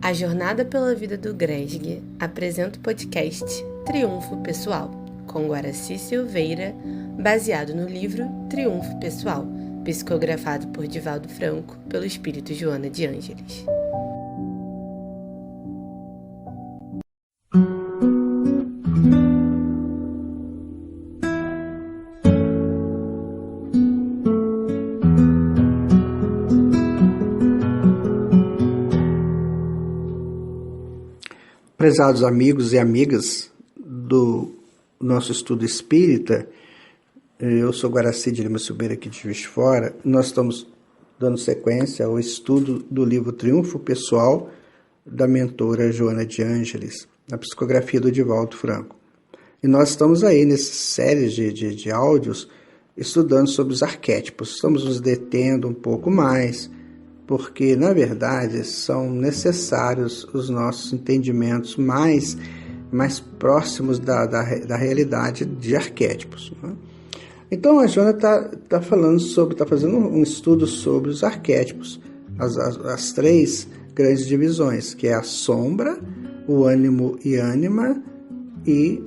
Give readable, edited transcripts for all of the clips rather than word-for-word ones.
A Jornada pela Vida do Gresg apresenta o podcast Triunfo Pessoal, com Guaraci Silveira, baseado no livro Triunfo Pessoal, psicografado por Divaldo Franco, pelo espírito Joana de Ângeles. Prezados amigos e amigas do nosso estudo espírita, eu sou Guaraci de Lima Silveira aqui de Juiz de Fora. Nós estamos dando sequência ao estudo do livro Triunfo Pessoal da mentora Joana de Ângeles, na psicografia do Divaldo Franco. E nós estamos aí nessa série de áudios estudando sobre os arquétipos. Estamos nos detendo um pouco mais, porque, na verdade, são necessários os nossos entendimentos mais próximos da realidade de arquétipos, né? Então, a Joana está fazendo um estudo sobre os arquétipos, as três grandes divisões, que é a sombra, o ânimo e ânima e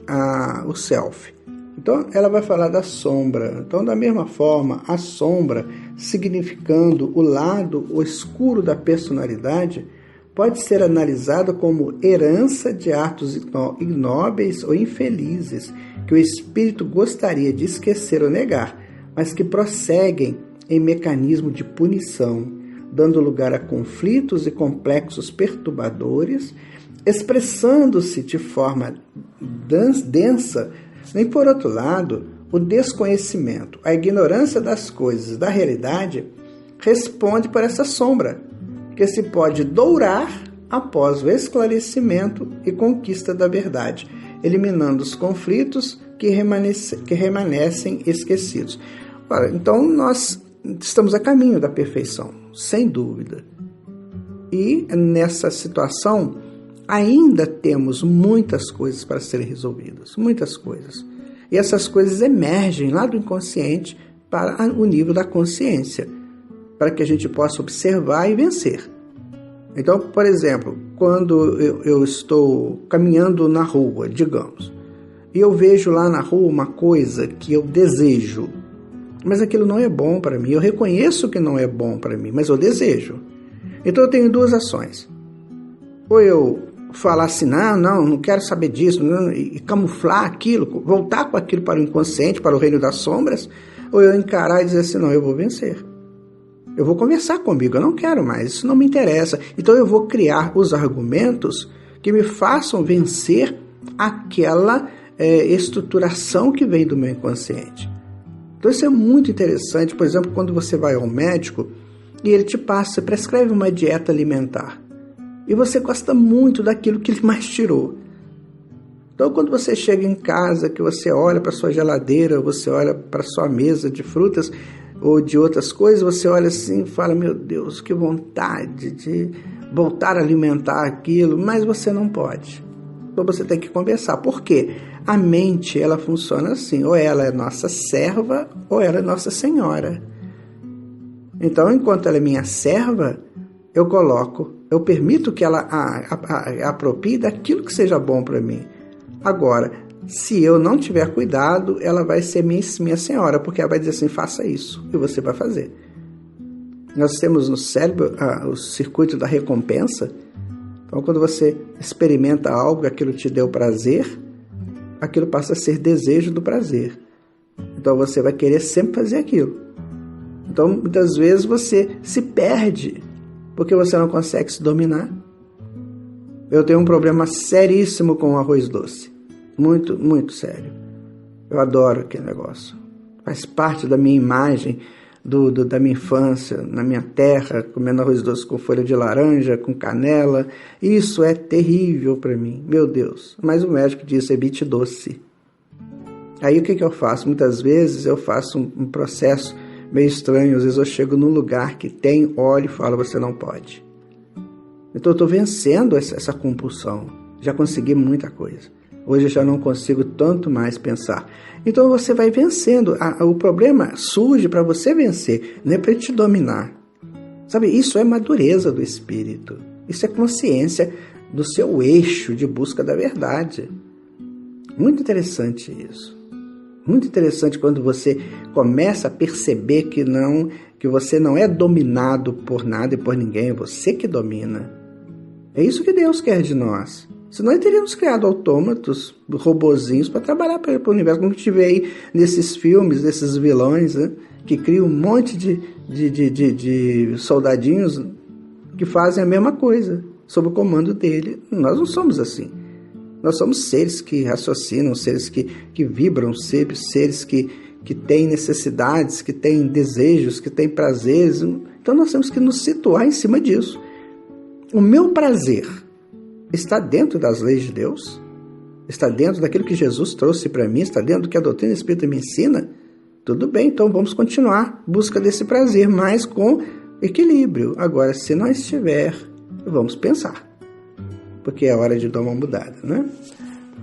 o self. Então, ela vai falar da sombra. Então, da mesma forma, a sombra, significando o lado escuro da personalidade, pode ser analisada como herança de atos ignóbeis ou infelizes, que o espírito gostaria de esquecer ou negar, mas que prosseguem em mecanismo de punição, dando lugar a conflitos e complexos perturbadores, expressando-se de forma densa. E, por outro lado, o desconhecimento, a ignorância das coisas, da realidade, responde por essa sombra, que se pode dourar após o esclarecimento e conquista da verdade, eliminando os conflitos que remanescem esquecidos. Ora, então, nós estamos a caminho da perfeição, sem dúvida. E nessa situação, ainda temos muitas coisas para serem resolvidas, muitas coisas. E essas coisas emergem lá do inconsciente para o nível da consciência, para que a gente possa observar e vencer. Então, por exemplo, quando eu estou caminhando na rua, digamos, e eu vejo lá na rua uma coisa que eu desejo, mas aquilo não é bom para mim, eu reconheço que não é bom para mim, mas eu desejo. Então eu tenho duas ações. Ou eu falar assim, não quero saber disso, não, e camuflar aquilo, voltar com aquilo para o inconsciente, para o reino das sombras, ou eu encarar e dizer assim, não, eu vou vencer. Eu vou conversar comigo, eu não quero mais, isso não me interessa. Então eu vou criar os argumentos que me façam vencer aquela estruturação que vem do meu inconsciente. Então isso é muito interessante, por exemplo, quando você vai ao médico e ele te prescreve uma dieta alimentar. E você gosta muito daquilo que ele mais tirou. Então, quando você chega em casa, que você olha para sua geladeira, você olha para sua mesa de frutas ou de outras coisas, você olha assim e fala, meu Deus, que vontade de voltar a alimentar aquilo, mas você não pode. Então, você tem que conversar. Por quê? A mente, ela funciona assim, ou ela é nossa serva, ou ela é nossa senhora. Então, enquanto ela é minha serva, eu permito que ela aproprie daquilo que seja bom para mim. Agora, se eu não tiver cuidado, ela vai ser minha senhora, porque ela vai dizer assim, faça isso, e você vai fazer. Nós temos no cérebro o circuito da recompensa. Então, quando você experimenta algo, aquilo te deu prazer, aquilo passa a ser desejo do prazer. Então, você vai querer sempre fazer aquilo. Então, muitas vezes você se perde, porque você não consegue se dominar. Eu tenho um problema seríssimo com o arroz doce. Muito, muito sério. Eu adoro aquele negócio. Faz parte da minha imagem, da minha infância, na minha terra, comendo arroz doce com folha de laranja, com canela. Isso é terrível para mim, meu Deus. Mas o médico disse, evite doce. Aí o que eu faço? Muitas vezes eu faço um processo meio estranho, às vezes eu chego num lugar que tem óleo e falo, você não pode. Então eu estou vencendo essa compulsão, já consegui muita coisa. Hoje eu já não consigo tanto mais pensar. Então você vai vencendo, o problema surge para você vencer, não é para te dominar. Sabe, isso é madureza do espírito. Isso é consciência do seu eixo de busca da verdade. Muito interessante isso. Muito interessante quando você começa a perceber que você não é dominado por nada e por ninguém, é você que domina. É isso que Deus quer de nós. Senão nós teríamos criado autômatos, robozinhos para trabalhar para o universo, como a gente vê aí nesses filmes, desses vilões, né, que criam um monte de soldadinhos que fazem a mesma coisa, sob o comando dele. Nós não somos assim. Nós somos seres que raciocinam, seres que vibram, seres que têm necessidades, que têm desejos, que têm prazeres. Então nós temos que nos situar em cima disso. O meu prazer está dentro das leis de Deus? Está dentro daquilo que Jesus trouxe para mim? Está dentro do que a doutrina espírita me ensina? Tudo bem, então vamos continuar em busca desse prazer, mas com equilíbrio. Agora, se não estiver, vamos pensar, porque é hora de dar uma mudada, né?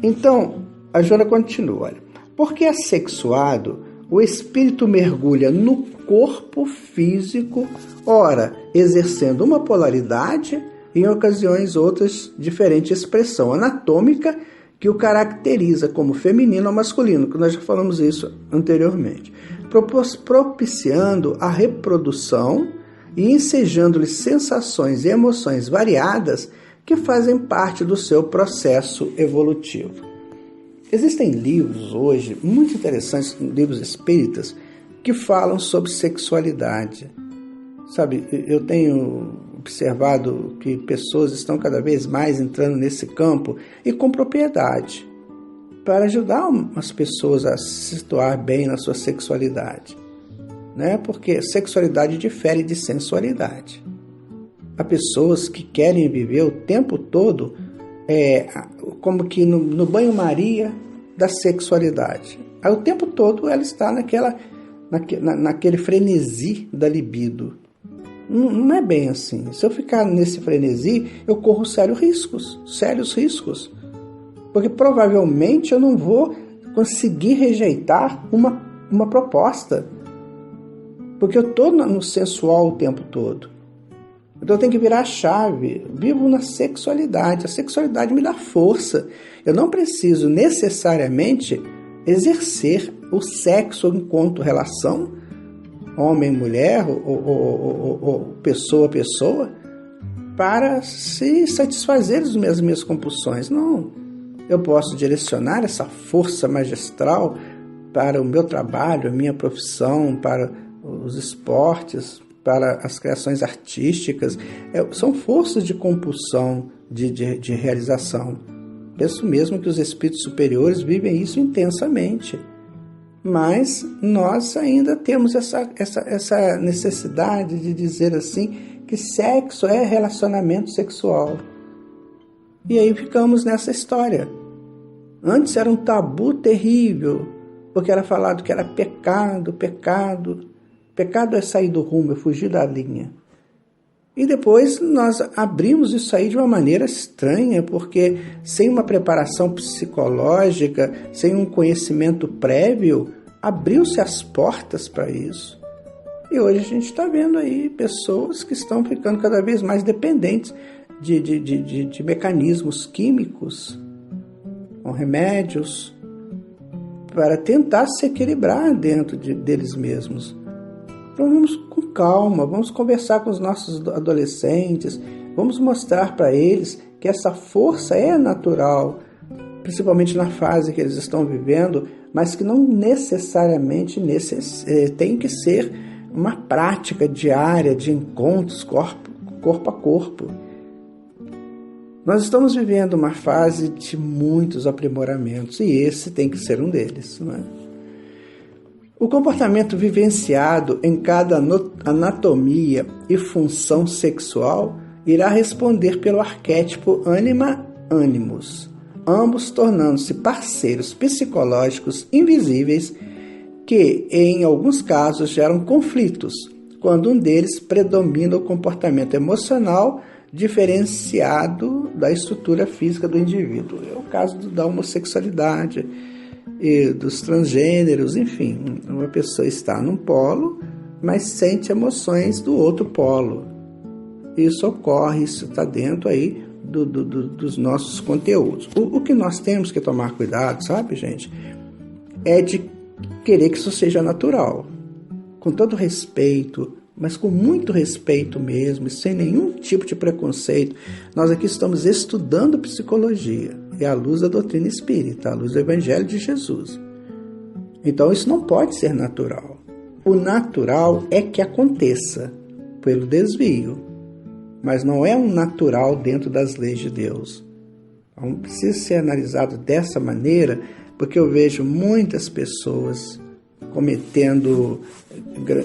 Então, a Joana continua, olha. Porque assexuado, o espírito mergulha no corpo físico, ora, exercendo uma polaridade, em ocasiões outras, diferente expressão anatômica que o caracteriza como feminino ou masculino, que nós já falamos isso anteriormente, propiciando a reprodução e ensejando-lhe sensações e emoções variadas que fazem parte do seu processo evolutivo. Existem livros hoje muito interessantes, livros espíritas, que falam sobre sexualidade. Sabe, eu tenho observado que pessoas estão cada vez mais entrando nesse campo e com propriedade, para ajudar as pessoas a se situar bem na sua sexualidade, né? Porque sexualidade difere de sensualidade. Há pessoas que querem viver o tempo todo como que no banho-maria da sexualidade. Aí o tempo todo ela está naquele frenesi da libido. Não é bem assim. Se eu ficar nesse frenesi, eu corro sérios riscos. Porque provavelmente eu não vou conseguir rejeitar uma proposta. Porque eu estou no sensual o tempo todo. Então eu tenho que virar a chave. Vivo na sexualidade. A sexualidade me dá força. Eu não preciso necessariamente exercer o sexo enquanto relação, homem, mulher, ou pessoa a pessoa, para se satisfazer das minhas compulsões. Não. Eu posso direcionar essa força magistral para o meu trabalho, a minha profissão, para os esportes, para as criações artísticas. São forças de compulsão, de realização. Penso mesmo que os espíritos superiores vivem isso intensamente. Mas nós ainda temos essa necessidade de dizer assim que sexo é relacionamento sexual. E aí ficamos nessa história. Antes era um tabu terrível, porque era falado que era pecado. Pecado é sair do rumo, é fugir da linha. E depois nós abrimos isso aí de uma maneira estranha, porque sem uma preparação psicológica, sem um conhecimento prévio, abriu-se as portas para isso. E hoje a gente está vendo aí pessoas que estão ficando cada vez mais dependentes de mecanismos químicos, com remédios, para tentar se equilibrar dentro deles mesmos. Então vamos com calma, vamos conversar com os nossos adolescentes, vamos mostrar para eles que essa força é natural, principalmente na fase que eles estão vivendo, mas que não necessariamente tem que ser uma prática diária de encontros corpo a corpo. Nós estamos vivendo uma fase de muitos aprimoramentos e esse tem que ser um deles, não é? O comportamento vivenciado em cada anatomia e função sexual irá responder pelo arquétipo ânima-ânimos, ambos tornando-se parceiros psicológicos invisíveis que, em alguns casos, geram conflitos, quando um deles predomina o comportamento emocional diferenciado da estrutura física do indivíduo. É o caso da homossexualidade e dos transgêneros, enfim. Uma pessoa está num polo, mas sente emoções do outro polo. isso ocorre, isso está dentro aí dos nossos conteúdos. O que nós temos que tomar cuidado, sabe, gente, é de querer que isso seja natural, com todo respeito, mas com muito respeito mesmo, sem nenhum tipo de preconceito. Nós aqui estamos estudando psicologia, é à luz da doutrina espírita, à luz do Evangelho de Jesus. Então isso não pode ser natural. O natural é que aconteça pelo desvio, mas não é um natural dentro das leis de Deus. Então precisa ser analisado dessa maneira, porque eu vejo muitas pessoas cometendo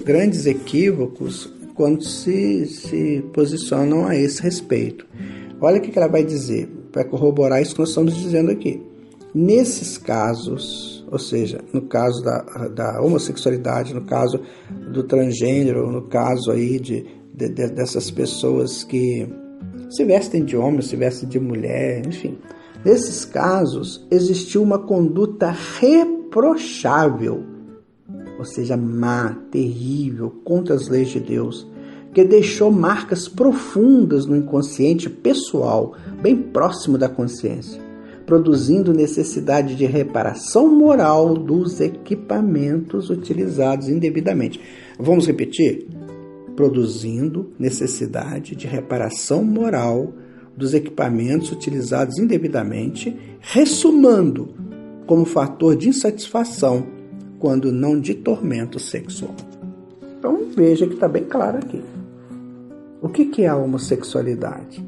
grandes equívocos quando se posicionam a esse respeito. Olha o que ela vai dizer, para corroborar isso que nós estamos dizendo aqui. Nesses casos, ou seja, no caso da homossexualidade, no caso do transgênero, no caso aí dessas pessoas que se vestem de homem, se vestem de mulher, enfim. Nesses casos, existiu uma conduta reprochável, ou seja, má, terrível, contra as leis de Deus, que deixou marcas profundas no inconsciente pessoal, bem próximo da consciência, produzindo necessidade de reparação moral dos equipamentos utilizados indevidamente. Vamos repetir? Produzindo necessidade de reparação moral dos equipamentos utilizados indevidamente, ressumando como fator de insatisfação, quando não de tormento sexual. Então veja que está bem claro aqui. O que é a homossexualidade?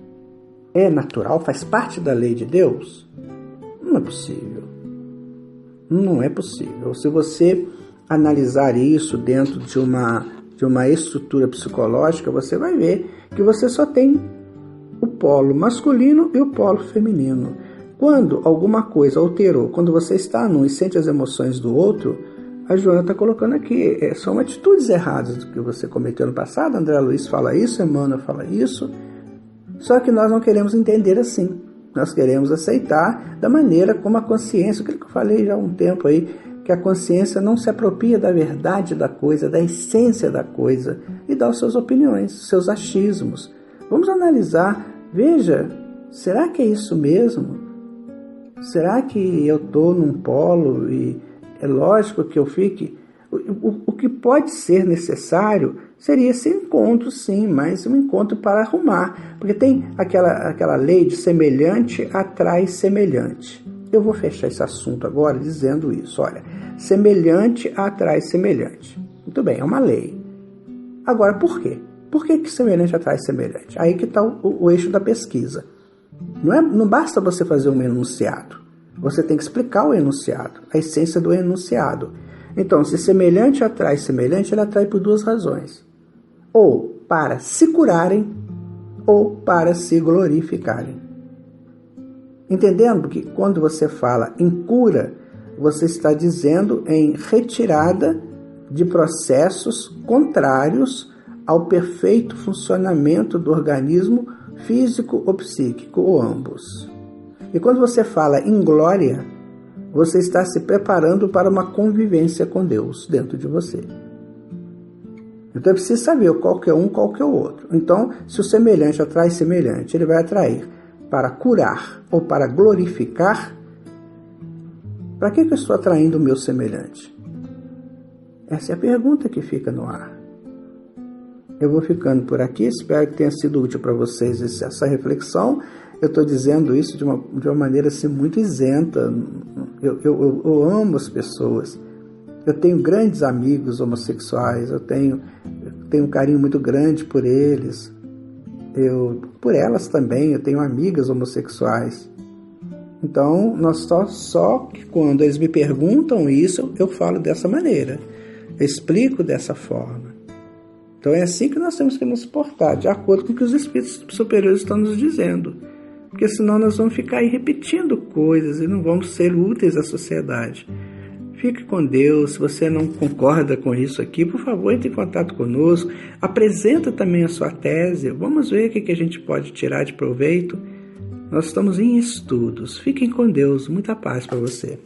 É natural? Faz parte da lei de Deus? Não é possível. Não é possível. Se você analisar isso dentro de uma estrutura psicológica, você vai ver que você só tem o polo masculino e o polo feminino. Quando alguma coisa alterou, quando você está num e sente as emoções do outro, a Joana está colocando aqui, são atitudes erradas do que você cometeu no passado. André Luiz fala isso, Emmanuel fala isso, só que nós não queremos entender assim. Nós queremos aceitar da maneira como a consciência, aquilo que eu falei já há um tempo aí, que a consciência não se apropria da verdade da coisa, da essência da coisa, e dá as suas opiniões, seus achismos. Vamos analisar, veja, será que é isso mesmo? Será que eu estou num polo e é lógico que eu fique... O que pode ser necessário seria esse encontro, sim, mas um encontro para arrumar. Porque tem aquela lei de semelhante atrai semelhante. Eu vou fechar esse assunto agora dizendo isso. Olha, semelhante atrai semelhante. Muito bem, é uma lei. Agora, por quê? Por que semelhante atrai semelhante? Aí que está o eixo da pesquisa. Não basta você fazer um enunciado. Você tem que explicar o enunciado, a essência do enunciado. Então, se semelhante atrai semelhante, ele atrai por duas razões. Ou para se curarem, ou para se glorificarem. Entendendo que quando você fala em cura, você está dizendo em retirada de processos contrários ao perfeito funcionamento do organismo físico ou psíquico, ou ambos. E quando você fala em glória, você está se preparando para uma convivência com Deus dentro de você. Então é preciso saber qual que é um, qual que é o outro. Então, se o semelhante atrai semelhante, ele vai atrair para curar ou para glorificar. Para que eu estou atraindo o meu semelhante? Essa é a pergunta que fica no ar. Eu vou ficando por aqui, espero que tenha sido útil para vocês essa reflexão. Eu estou dizendo isso de uma maneira assim, muito isenta. Eu amo as pessoas. Eu tenho grandes amigos homossexuais. Eu tenho um carinho muito grande por eles. Por elas também. Eu tenho amigas homossexuais. Então, só que quando eles me perguntam isso, eu falo dessa maneira. Eu explico dessa forma. Então é assim que nós temos que nos portar, de acordo com o que os espíritos superiores estão nos dizendo. Porque senão nós vamos ficar aí repetindo coisas e não vamos ser úteis à sociedade. Fique com Deus. Se você não concorda com isso aqui, por favor, entre em contato conosco. Apresenta também a sua tese. Vamos ver o que a gente pode tirar de proveito. Nós estamos em estudos. Fiquem com Deus. Muita paz para você.